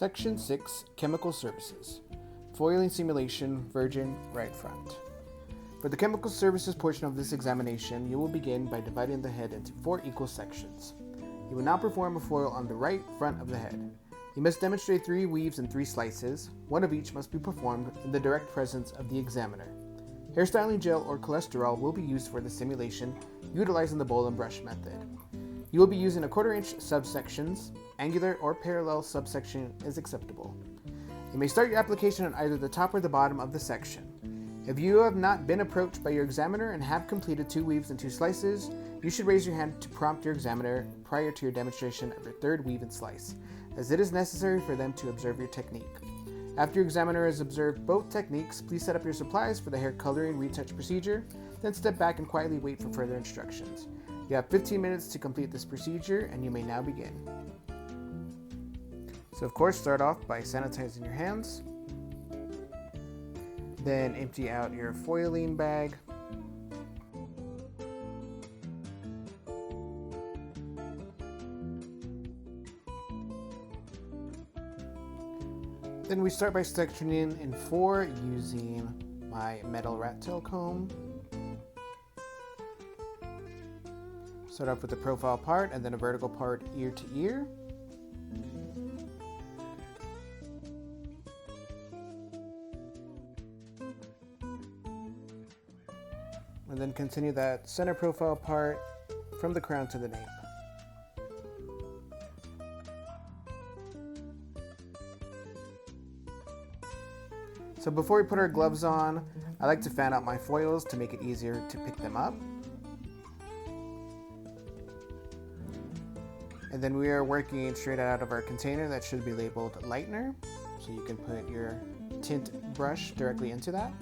Section 6, Chemical Services. Foiling Simulation, Virgin, right front. For the Chemical Services portion of this examination, you will begin by dividing the head into 4 equal sections. You will now perform a foil on the right front of the head. You must demonstrate 3 weaves and 3 slices. 1 of each must be performed in the direct presence of the examiner. Hairstyling gel or cholesterol will be used for the simulation, utilizing the bowl and brush method. You will be using 1/4 inch subsections. Angular or parallel subsection is acceptable. You may start your application on either the top or the bottom of the section. If you have not been approached by your examiner and have completed 2 weaves and 2 slices, you should raise your hand to prompt your examiner prior to your demonstration of your 3rd weave and slice, as it is necessary for them to observe your technique. After your examiner has observed both techniques, please set up your supplies for the hair coloring retouch procedure, then step back and quietly wait for further instructions. You have 15 minutes to complete this procedure, and you may now begin. So of course, start off by sanitizing your hands. Then empty out your foiling bag. Then we start by sectioning in 4 using my metal rat tail comb. Start off with the profile part and then a vertical part ear to ear. And then continue that center profile part from the crown to the nape. So before we put our gloves on, I like to fan out my foils to make it easier to pick them up. And then we are working straight out of our container that should be labeled lightener. So you can put your tint brush directly into that.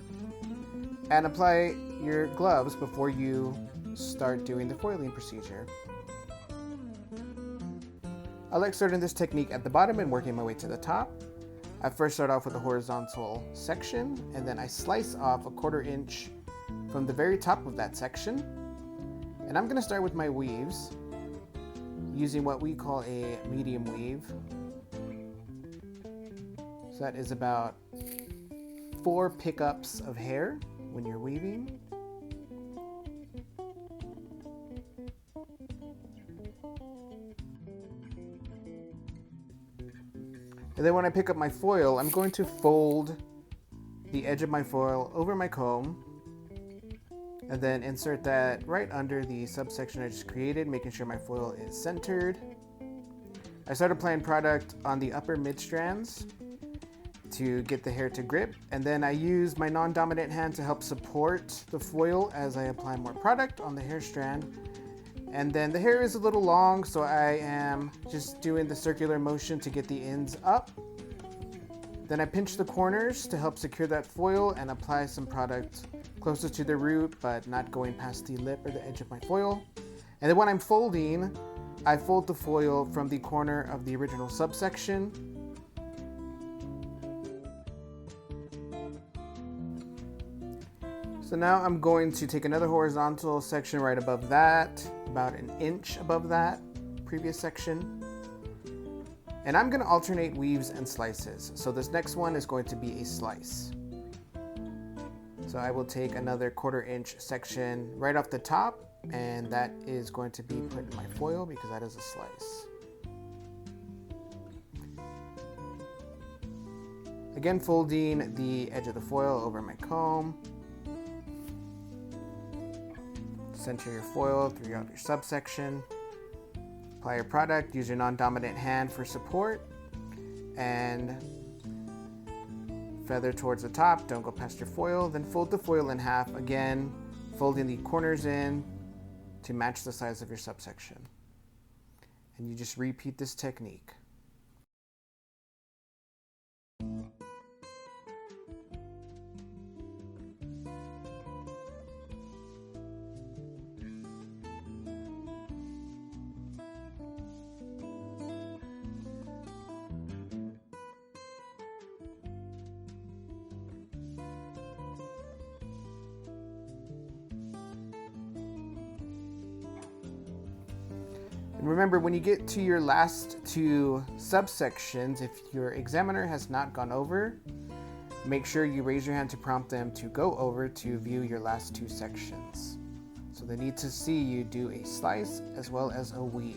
And apply your gloves before you start doing the foiling procedure. I like starting this technique at the bottom and working my way to the top. I first start off with a horizontal section, and then I slice off 1/4 inch from the very top of that section. And I'm going to start with my weaves using what we call a medium weave. So that is about 4 pickups of hair when you're weaving. And then when I pick up my foil, I'm going to fold the edge of my foil over my comb and then insert that right under the subsection I just created, making sure my foil is centered. I start applying product on the upper mid strands to get the hair to grip, and then I use my non-dominant hand to help support the foil as I apply more product on the hair strand. And then the hair is a little long, so I am just doing the circular motion to get the ends up. Then I pinch the corners to help secure that foil and apply some product closer to the root, but not going past the lip or the edge of my foil. And then when I'm folding, I fold the foil from the corner of the original subsection. So now I'm going to take another horizontal section right above that, about 1 inch above that previous section. And I'm going to alternate weaves and slices. So this next one is going to be a slice. So I will take another 1/4 inch section right off the top, and that is going to be put in my foil because that is a slice. Again, folding the edge of the foil over my comb. Center your foil throughout your subsection. Apply your product, use your non-dominant hand for support, and feather towards the top, don't go past your foil. Then fold the foil in half, again, folding the corners in to match the size of your subsection. And you just repeat this technique. Remember, when you get to your last two subsections, if your examiner has not gone over, make sure you raise your hand to prompt them to go over to view your last two sections. So they need to see you do a slice as well as a weave.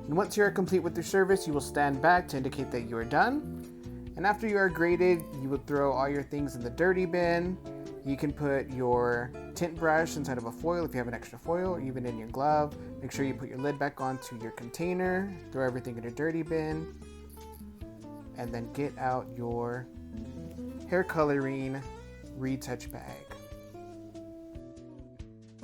And once you are complete with your service, you will stand back to indicate that you are done. And after you are graded, you would throw all your things in the dirty bin. You can put your tint brush inside of a foil if you have an extra foil, or even in your glove. Make sure you put your lid back onto your container, throw everything in a dirty bin, and then get out your hair coloring retouch bag.